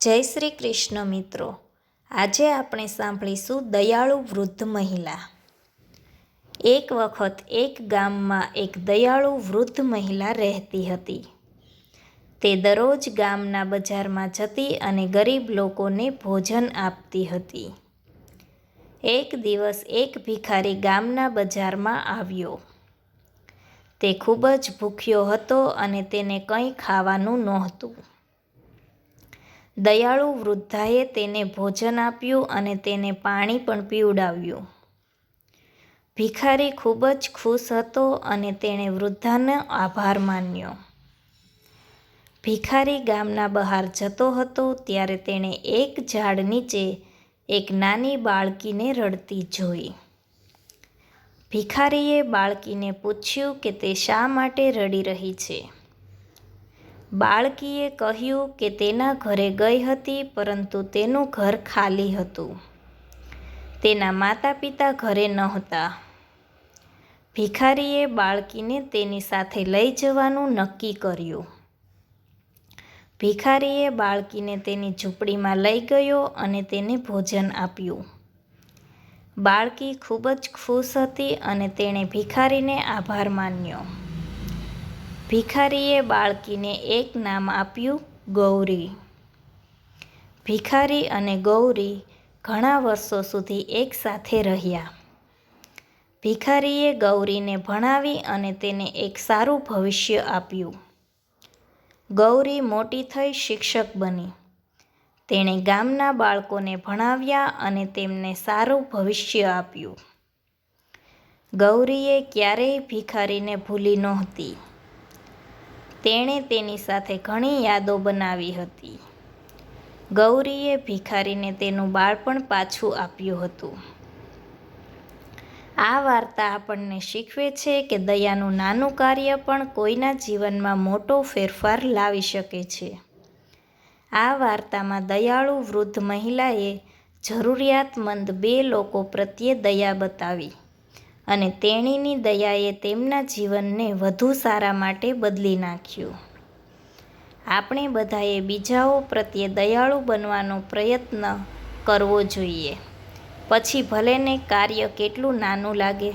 જય શ્રી કૃષ્ણ મિત્રો, આજે આપણે સાંભળીશું દયાળુ વૃદ્ધ મહિલા। એક વખત એક ગામમાં એક દયાળુ વૃદ્ધ મહિલા રહેતી હતી। તે દરરોજ ગામના બજારમાં જતી અને ગરીબ લોકોને ભોજન આપતી હતી। એક દિવસ એક ભિખારી ગામના બજારમાં આવ્યો। તે ખૂબ જ ભૂખ્યો હતો અને તેને કંઈ ખાવાનું નહોતું। દયાળુ વૃદ્ધાએ તેને ભોજન આપ્યું અને તેને પાણી પણ પીવડાવ્યું। ભિખારી ખૂબ જ ખુશ હતો અને તેણે વૃદ્ધાનો આભાર માન્યો। ભિખારી ગામના બહાર જતો હતો ત્યારે તેણે એક ઝાડ નીચે એક નાની બાળકીને રડતી જોઈ। ભિખારીએ બાળકીને પૂછ્યું કે તે શા માટે રડી રહી છે। બાળકીએ કહ્યું કે તેના ઘરે ગઈ હતી પરંતુ તેનું ઘર ખાલી હતું। તેના માતા પિતા ઘરે નહોતા। ભિખારીએ બાળકીને તેની સાથે લઈ જવાનું નક્કી કર્યું। ભિખારીએ બાળકીને તેની ઝૂંપડીમાં લઈ ગયો અને તેને ભોજન આપ્યું। બાળકી ખૂબ જ ખુશ હતી અને તેણે ભિખારીને આભાર માન્યો। ભિખારીએ બાળકીને એક નામ આપ્યું, ગૌરી। ભિખારી અને ગૌરી ઘણા વર્ષો સુધી એક સાથે રહ્યા। ભિખારીએ ગૌરીને ભણાવી અને તેને એક સારું ભવિષ્ય આપ્યું। ગૌરી મોટી થઈ શિક્ષક બની। તેણે ગામના બાળકોને ભણાવ્યા અને તેમને સારું ભવિષ્ય આપ્યું। ગૌરીએ ક્યારેય ભિખારીને ભૂલી નહોતી। તેણે તેની સાથે ઘણી યાદો બનાવી હતી। ગૌરીએ ભિખારીને તેનું બાળપણ પાછું આપ્યું હતું। આ વાર્તા આપણને શીખવે છે કે દયાનું નાનું કાર્ય પણ કોઈના જીવનમાં મોટો ફેરફાર લાવી શકે છે। આ વાર્તામાં દયાળુ વૃદ્ધ મહિલાએ જરૂરિયાતમંદ બે લોકો પ્રત્યે દયા બતાવી અને તેણીની દયાએ તેમના જીવનને વધુ સારા માટે બદલી નાખ્યું। આપણે બધાએ બીજાઓ પ્રત્યે દયાળુ બનવાનો પ્રયત્ન કરવો જોઈએ, પછી ભલેને કાર્ય કેટલું નાનું લાગે।